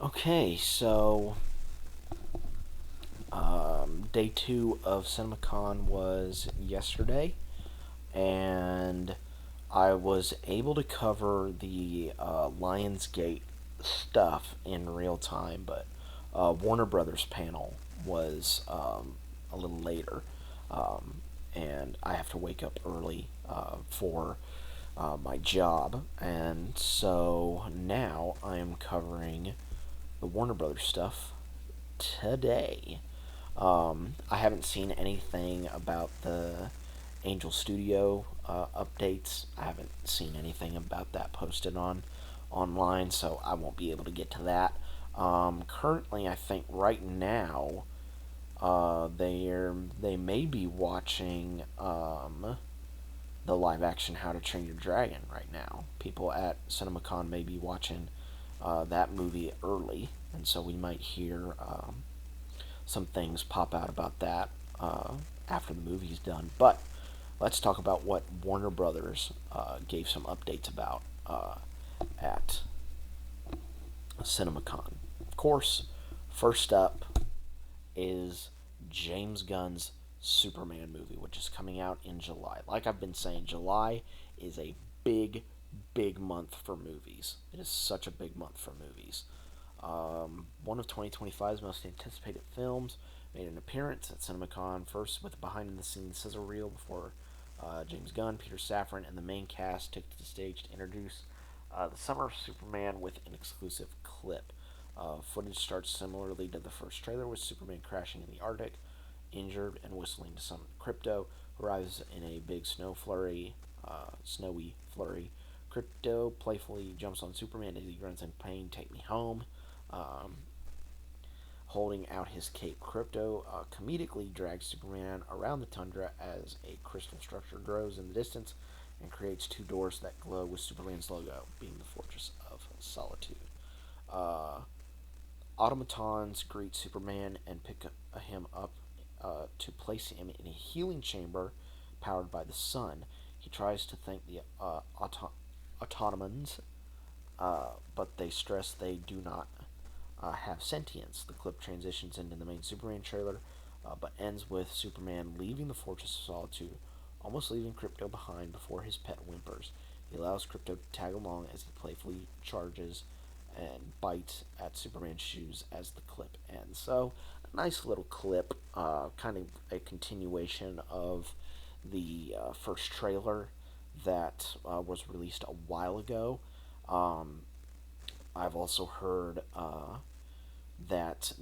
Okay, so day two of CinemaCon was yesterday, and I was able to cover the Lionsgate stuff in real time, but Warner Brothers panel was a little later, um, and I have to wake up early for my job, and so now I am covering the Warner Brothers stuff today. I haven't seen anything about the Angel Studio updates. I haven't seen anything about that posted on online, so I won't be able to get to that. Currently, I think right now they may be watching the live action How to Train Your Dragon right now. People at CinemaCon may be watching that movie early, and so we might hear some things pop out about that after the movie's done. But let's talk about what Warner Brothers gave some updates about at CinemaCon. Of course, first up is James Gunn's Superman movie, which is coming out in July. Like I've been saying, July is a big, big month for movies. It is such a big month for movies. One of 2025's most anticipated films made an appearance at CinemaCon, first with a behind-the-scenes sizzle reel before James Gunn, Peter Safran, and the main cast took to the stage to introduce the Summer of Superman with an exclusive clip. Footage starts similarly to the first trailer, with Superman crashing in the Arctic, injured and whistling to summon Crypto, who arrives in a big snowy flurry. Crypto playfully jumps on Superman as he grunts in pain, "Take me home." Um, Holding out his cape, Crypto comedically drags Superman around the tundra as a crystal structure grows in the distance and creates two doors that glow with Superman's logo, being the Fortress of Solitude. Uh, Automatons greet Superman and pick him up to place him in a healing chamber powered by the sun. He tries to thank the Autonomans, but they stress they do not have sentience. The clip transitions into the main Superman trailer, but ends with Superman leaving the Fortress of Solitude, almost leaving Crypto behind before his pet whimpers. He allows Crypto to tag along as he playfully charges and bites at Superman's shoes as the clip ends. So, a nice little clip, kind of a continuation of the first trailer that was released a while ago. Um, I've also heard that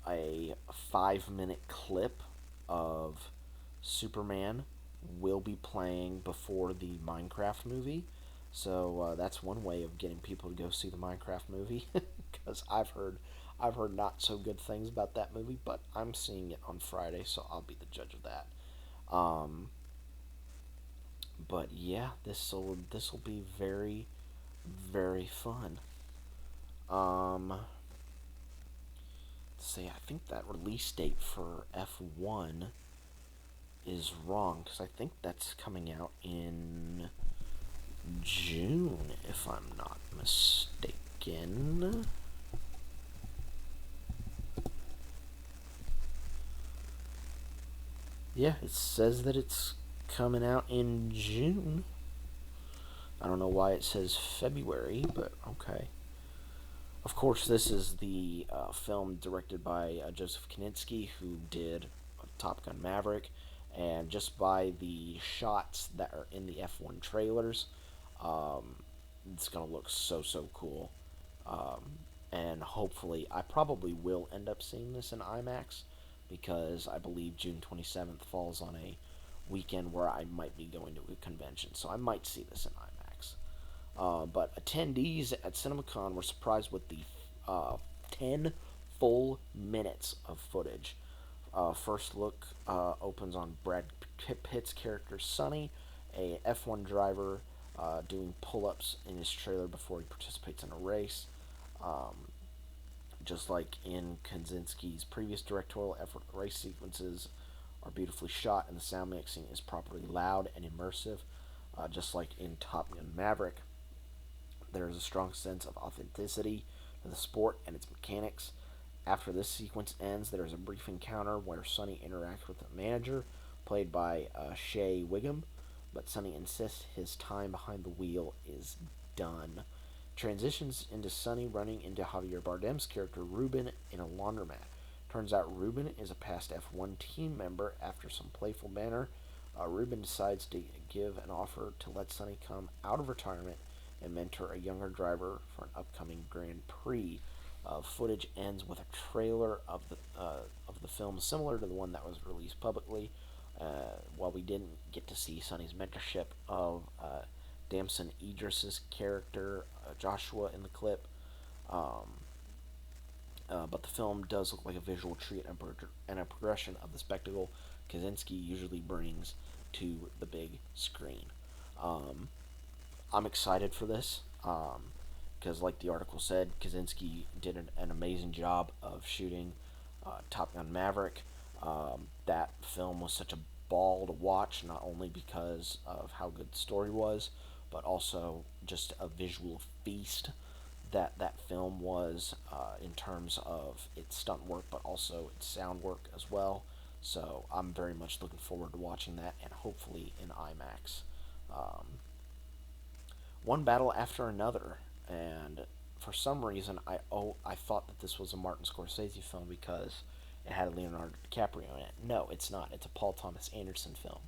a 5 minute clip of Superman will be playing before the Minecraft movie. So that's one way of getting people to go see the Minecraft movie, because I've heard not so good things about that movie, but I'm seeing it on Friday, so I'll be the judge of that. Um, but yeah, this will be very very fun. Um, let's see, I think that release date for F1 is wrong because I think that's coming out in June, if I'm not mistaken. Yeah, it says that it's coming out in June. I don't know why it says February, but okay. Of course, this is the film directed by Joseph Kosinski, who did Top Gun Maverick, and just by the shots that are in the F1 trailers, um, it's gonna look so cool. Um, and hopefully, I probably will end up seeing this in IMAX because I believe June 27th falls on a weekend where I might be going to a convention, so I might see this in IMAX. But attendees at CinemaCon were surprised with the 10 full minutes of footage. First look opens on Brad Pitt's character Sonny, a F1 driver doing pull-ups in his trailer before he participates in a race. Um, just like in Kosinski's previous directorial effort, race sequences are beautifully shot and the sound mixing is properly loud and immersive. Just like in Top Gun Maverick, there is a strong sense of authenticity the sport and its mechanics. After this sequence ends, there is a brief encounter where Sonny interacts with the manager, played by Shea Wiggum, but Sonny insists his time behind the wheel is done. Transitions into Sonny running into Javier Bardem's character Ruben in a laundromat. Turns out Ruben is a past F1 team member. After some playful banter, Ruben decides to give an offer to let Sonny come out of retirement and mentor a younger driver for an upcoming Grand Prix. Footage ends with a trailer of the film similar to the one that was released publicly. While we didn't get to see Sonny's mentorship of Damson Idris's character Joshua in the clip, um, but the film does look like a visual treat and a progression of the spectacle Kaczynski usually brings to the big screen. Um, I'm excited for this because, like the article said, Kaczynski did an amazing job of shooting Top Gun Maverick. That film was such a ball to watch, not only because of how good the story was, but also just a visual feast that film was in terms of its stunt work, but also its sound work as well. So I'm very much looking forward to watching that, and hopefully in IMAX. Um, One battle after another, and for some reason I thought that this was a Martin Scorsese film because it had Leonardo DiCaprio in it. No, it's not. It's a Paul Thomas Anderson film.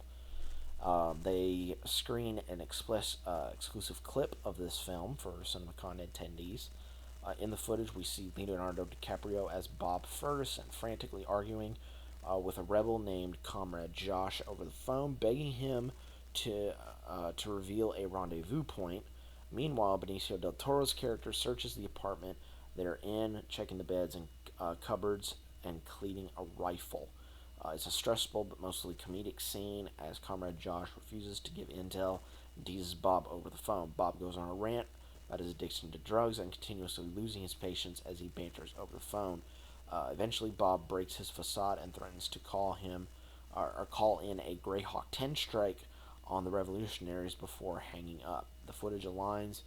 They screen an exclusive clip of this film for CinemaCon attendees. In the footage, we see Leonardo DiCaprio as Bob Ferguson frantically arguing with a rebel named Comrade Josh over the phone, begging him to reveal a rendezvous point. Meanwhile, Benicio del Toro's character searches the apartment they're in, checking the beds and cupboards and cleaning a rifle. It's a stressful but mostly comedic scene as Comrade Josh refuses to give intel and teases Bob over the phone. Bob goes on a rant about his addiction to drugs and continuously losing his patience as he banters over the phone. Eventually, Bob breaks his facade and threatens to call in a Greyhawk 10 strike on the revolutionaries before hanging up. The footage aligns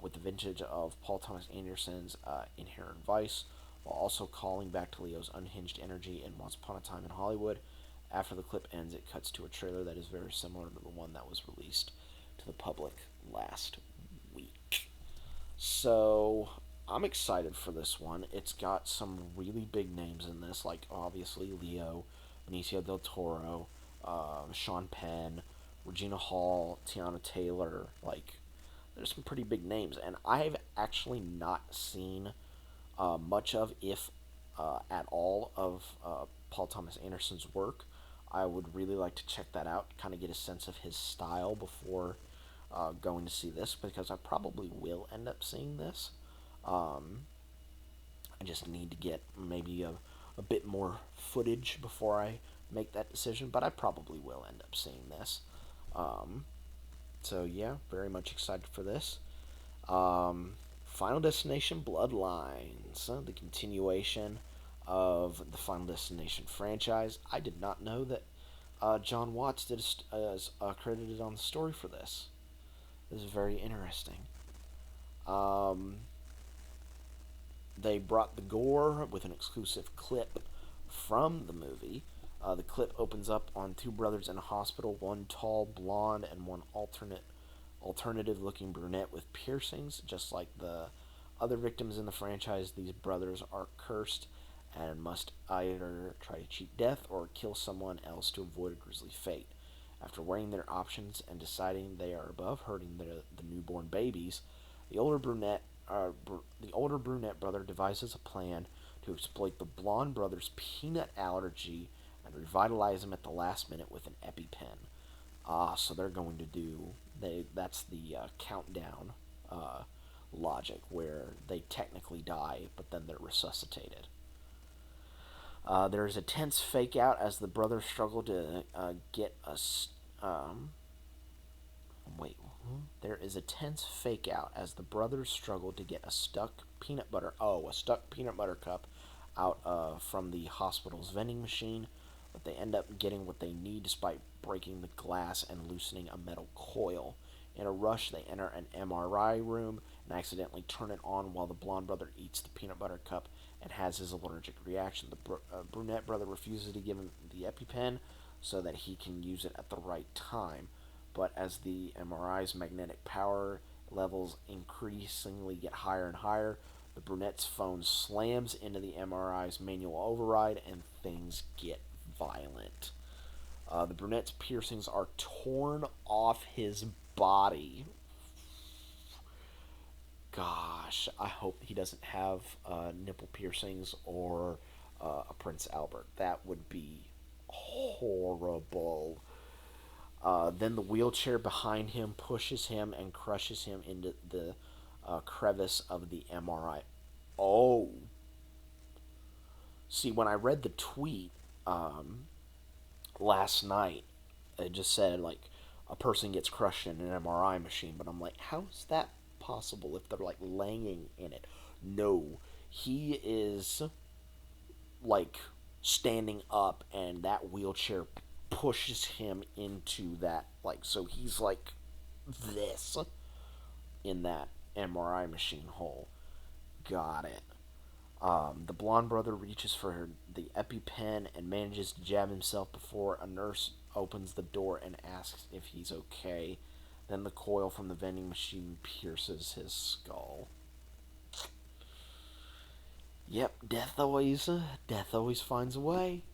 with the vintage of Paul Thomas Anderson's Inherent Vice, while also calling back to Leo's unhinged energy in Once Upon a Time in Hollywood. After the clip ends, it cuts to a trailer that is very similar to the one that was released to the public last week. So, I'm excited for this one. It's got some really big names in this, like obviously Leo, Benicio del Toro, Sean Penn, Regina Hall, Tiana Taylor. Like, there's some pretty big names, and I've actually not seen much of, if at all, of Paul Thomas Anderson's work. I would really like to check that out, kind of get a sense of his style before going to see this, because I probably will end up seeing this. Um, I just need to get maybe a bit more footage before I make that decision, but I probably will end up seeing this. Um, so, yeah, very much excited for this. Um, Final Destination Bloodlines, the continuation of the Final Destination franchise. I did not know that John Watts is credited on the story for this. This is very interesting. Um, they brought the gore with an exclusive clip from the movie. The clip opens up on two brothers in a hospital, one tall blonde and one alternative looking brunette with piercings. Just like the other victims in the franchise, these brothers are cursed and must either try to cheat death or kill someone else to avoid a grisly fate. After weighing their options and deciding they are above hurting the newborn babies, the older brunette brother devises a plan to exploit the blonde brother's peanut allergy and revitalize him at the last minute with an EpiPen. So they're going to do that's the countdown logic where they technically die, but then they're resuscitated. There is a tense fake out as the brothers struggle to get a. Wait. There is a tense fake out as the brothers struggle to get a stuck peanut butter. Oh, a stuck peanut butter cup out from the hospital's vending machine, but they end up getting what they need despite breaking the glass and loosening a metal coil. In a rush, they enter an MRI room and accidentally turn it on while the blonde brother eats the peanut butter cup and has his allergic reaction. The brunette brother refuses to give him the EpiPen so that he can use it at the right time. But as the MRI's magnetic power levels increasingly get higher and higher, the brunette's phone slams into the MRI's manual override and things get violent. The brunette's piercings are torn off his body. Gosh, I hope he doesn't have nipple piercings or a Prince Albert. That would be horrible. Then the wheelchair behind him pushes him and crushes him into the crevice of the MRI. Oh. See, when I read the tweet last night, it just said, like, a person gets crushed in an MRI machine, but I'm like, how is that possible if they're, like, laying in it? No. He is, like, standing up, and that wheelchair pushes him into that, like, so he's like this in that MRI machine hole. Got it. The blonde brother reaches for the EpiPen and manages to jab himself before a nurse opens the door and asks if he's okay. Then the coil from the vending machine pierces his skull. Yep, death always finds a way.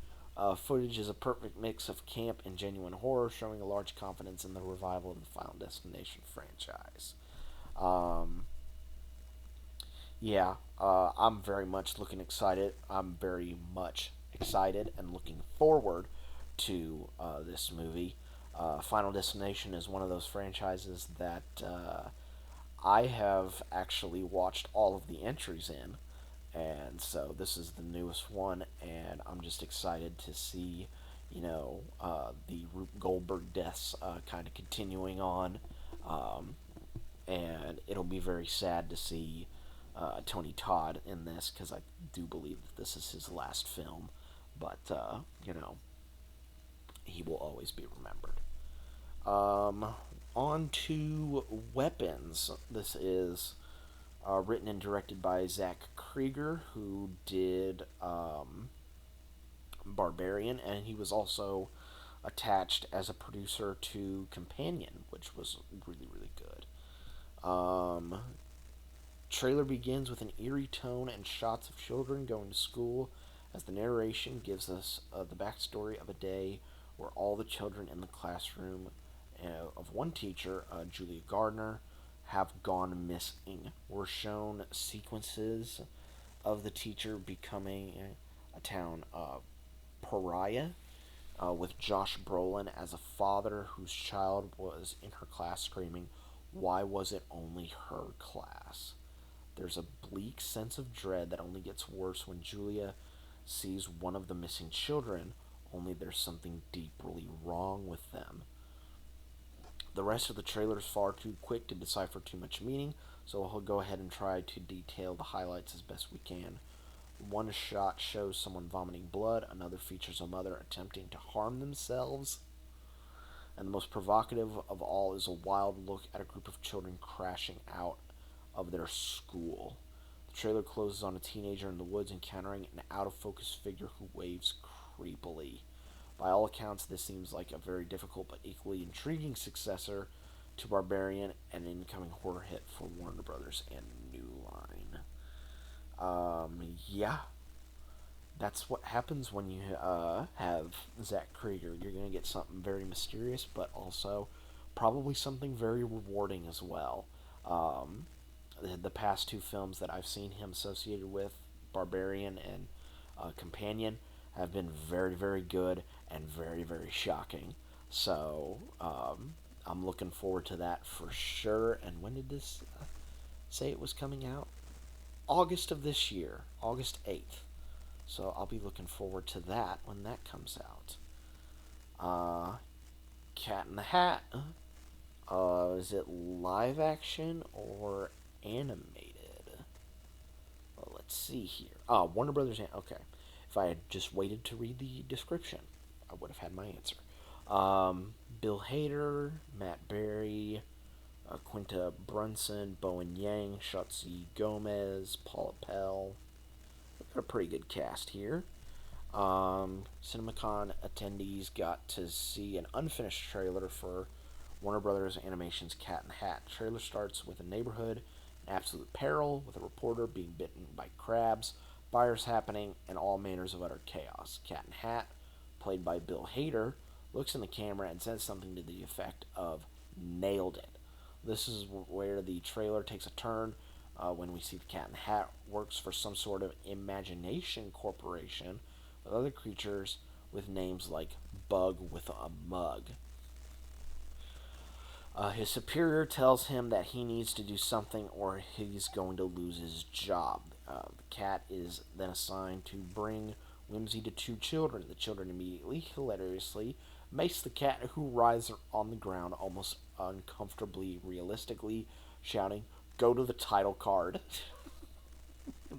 Footage is a perfect mix of camp and genuine horror, showing a large confidence in the revival of the Final Destination franchise. Um, yeah, I'm very much looking excited. I'm very much excited and looking forward to this movie. Final Destination is one of those franchises that I have actually watched all of the entries in, and so this is the newest one, and I'm just excited to see, the Rube Goldberg deaths kind of continuing on, um, and it'll be very sad to see Tony Todd in this because I do believe that this is his last film, but he will always be remembered. Um, on to Weapons. This is written and directed by Zach Krieger, who did Barbarian, and he was also attached as a producer to Companion, which was really, really good. Um, Trailer begins with an eerie tone and shots of children going to school as the narration gives us the backstory of a day where all the children in the classroom of one teacher, Julia Gardner, have gone missing. We're shown sequences of the teacher becoming a town pariah, with Josh Brolin as a father whose child was in her class screaming, "Why was it only her class?" There's a bleak sense of dread that only gets worse when Julia sees one of the missing children, only there's something deeply wrong with them. The rest of the trailer is far too quick to decipher too much meaning, so we'll go ahead and try to detail the highlights as best we can. One shot shows someone vomiting blood, another features a mother attempting to harm themselves, and the most provocative of all is a wild look at a group of children crashing out of their school. The trailer closes on a teenager in the woods encountering an out-of-focus figure who waves creepily. By all accounts, this seems like a very difficult but equally intriguing successor to Barbarian, an incoming horror hit for Warner Brothers and New Line. Yeah, that's what happens when you have Zach Krieger. You're going to get something very mysterious, but also probably something very rewarding as well. The past two films that I've seen him associated with, Barbarian and Companion, have been very, very good and very, very shocking. So I'm looking forward to that for sure. And when did this say it was coming out? August of this year, August 8th. So I'll be looking forward to that when that comes out. Cat in the Hat. Is it live action or animated? Well, let's see here. Warner Brothers. Okay. If I had just waited to read the description, I would have had my answer. Bill Hader, Matt Berry, Quinta Brunson, Bowen Yang, Shotzi Gomez, Paula Pell. We've got a pretty good cast here. CinemaCon attendees got to see an unfinished trailer for Warner Brothers Animation's Cat in the Hat. The trailer starts with a neighborhood in absolute peril, with a reporter being bitten by crabs, fires happening, and all manners of utter chaos. Cat in the Hat, played by Bill Hader, looks in the camera and says something to the effect of "nailed it." This is where the trailer takes a turn when we see the Cat in the Hat works for some sort of imagination corporation with other creatures with names like Bug with a Mug. His superior tells him that he needs to do something or he's going to lose his job. The cat is then assigned to bring whimsy to two children. The children immediately, hilariously, mace the cat, who writhes on the ground almost uncomfortably realistically, shouting, "Go to the title card."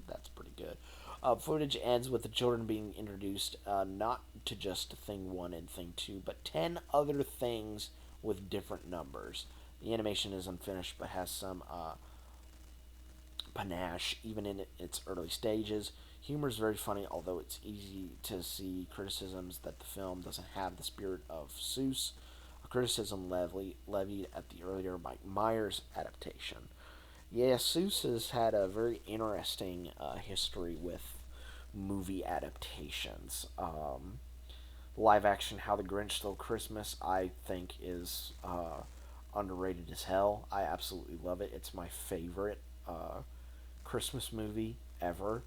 That's pretty good. Footage ends with the children being introduced not to just Thing 1 and Thing 2, but 10 other things with different numbers. The animation is unfinished but has some panache even in its early stages. Humor is very funny, although it's easy to see criticisms that the film doesn't have the spirit of Seuss, a criticism levied at the earlier Mike Myers adaptation. Yeah, Seuss has had a very interesting history with movie adaptations. Live action How the Grinch Stole Christmas, I think, is underrated as hell. I absolutely love it. It's my favorite Christmas movie ever.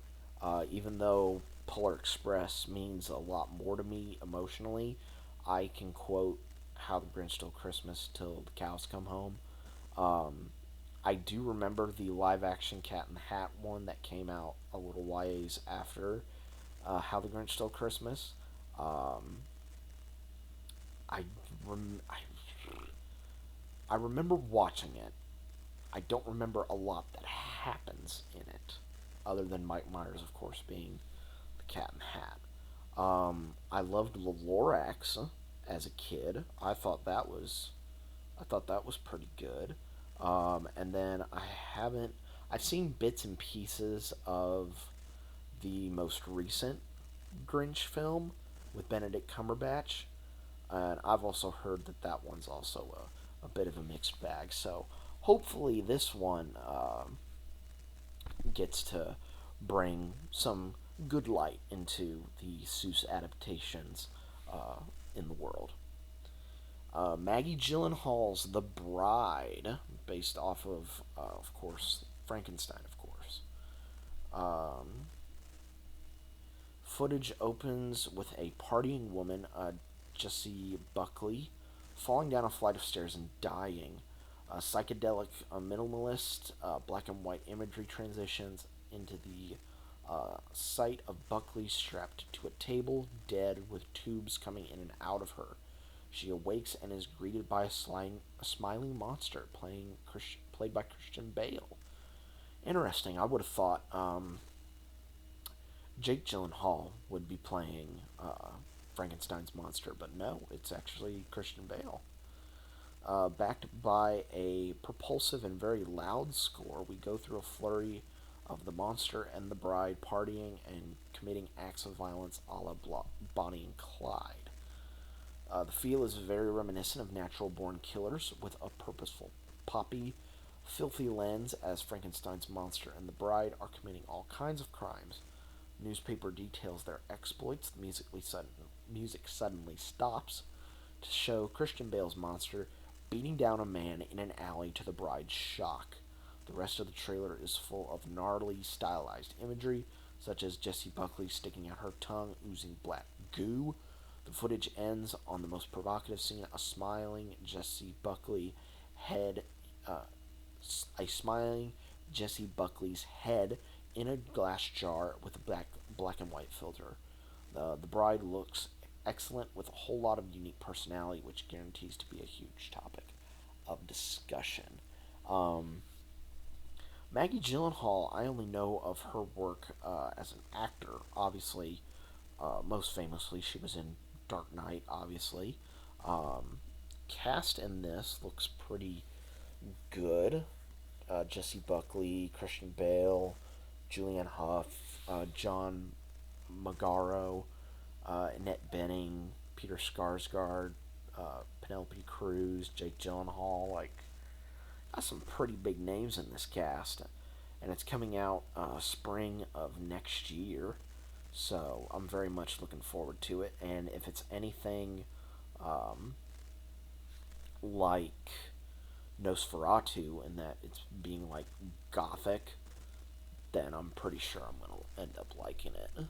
Even though Polar Express means a lot more to me emotionally, I can quote How the Grinch Stole Christmas till the cows come home. Um, I do remember the live action Cat in the Hat one that came out a little ways after How the Grinch Stole Christmas. Um, I, rem- I remember watching it. I don't remember a lot that happens in it, other than Mike Myers, of course, being the Cat in the Hat. I loved the Lorax as a kid. I thought that was pretty good. And then haven't I've seen bits and pieces of the most recent Grinch film with Benedict Cumberbatch, and I've also heard that that one's also a bit of a mixed bag. So hopefully this one gets to bring some good light into the Seuss adaptations in the world. Maggie Gyllenhaal's The Bride, based of course, Frankenstein, of course. Um, Footage opens with a partying woman, Jessie Buckley, falling down a flight of stairs and dying. Psychedelic minimalist black and white imagery transitions into the sight of Buckley strapped to a table, dead, with tubes coming in and out of her. She awakes and is greeted by a smiling monster played by Christian Bale. Interesting. I would have thought Jake Gyllenhaal would be playing Frankenstein's monster, but no, it's actually Christian Bale. Backed by a propulsive and very loud score, we go through a flurry of the monster and the bride partying and committing acts of violence a la Bonnie and Clyde. The feel is very reminiscent of Natural Born Killers, with a purposeful, poppy, filthy lens as Frankenstein's monster and the bride are committing all kinds of crimes. Newspaper details their exploits. Music suddenly stops to show Christian Bale's monster beating down a man in an alley to the bride's shock. The rest of the trailer is full of gnarly, stylized imagery, such as Jessie Buckley sticking out her tongue, oozing black goo. The footage ends on the most provocative scene: a smiling Jessie Buckley head, uh, a smiling Jessie Buckley's head in a glass jar with a black and white filter. The bride looks excellent with a whole lot of unique personality, which guarantees to be a huge topic of discussion. Um, Maggie Gyllenhaal, I only know of her work as an actor. Obviously, most famously, she was in Dark Knight. Obviously, cast in this looks pretty good. Jesse Buckley, Christian Bale, Julianne Hough, John Magaro, Annette Bening, Peter Skarsgård, Penelope Cruz, Jake Gyllenhaal. Like, got some pretty big names in this cast, and it's coming out spring of next year. So I'm very much looking forward to it. And if it's anything um, like Nosferatu, in that it's being like gothic, then I'm pretty sure I'm gonna end up liking it.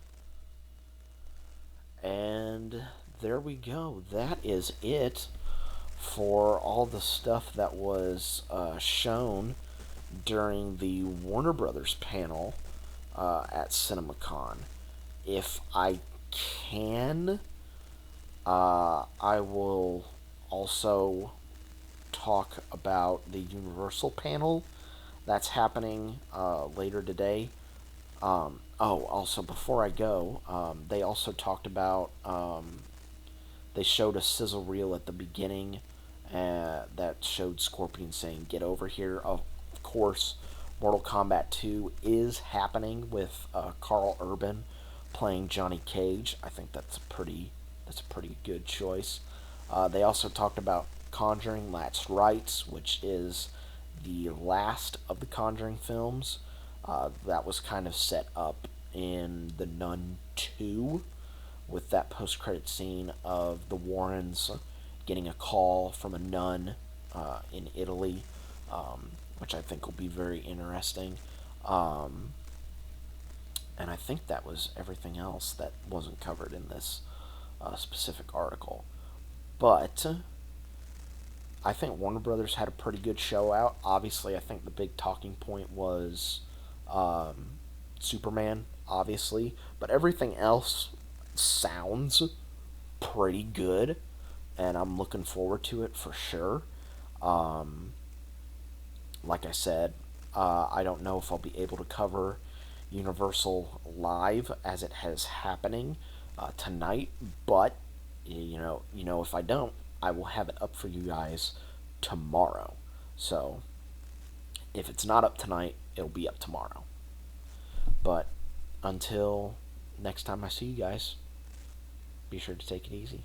And there we go. That is it for all the stuff that was shown during the Warner Brothers panel at CinemaCon. If I can, I will also talk about the Universal panel that's happening later today. Also, before I go, they also talked about. They showed a sizzle reel at the beginning that showed Scorpion saying, "Get over here." Of course, Mortal Kombat 2 is happening with Carl Urban playing Johnny Cage. I think that's a pretty good choice. They also talked about Conjuring Last Rites, which is the last of the Conjuring films. That was kind of set up in The Nun 2 with that post-credit scene of the Warrens getting a call from a nun in Italy, which I think will be very interesting. Um, and I think that was everything else that wasn't covered in this specific article. But I think Warner Brothers had a pretty good show out. Obviously, I think the big talking point was Superman, obviously, but everything else sounds pretty good, and I'm looking forward to it for sure. Um, like I said, I don't know if I'll be able to cover Universal live as it has happening tonight, but if I don't, I will have it up for you guys tomorrow. So if it's not up tonight, it'll be up tomorrow. But until next time I see you guys, be sure to take it easy.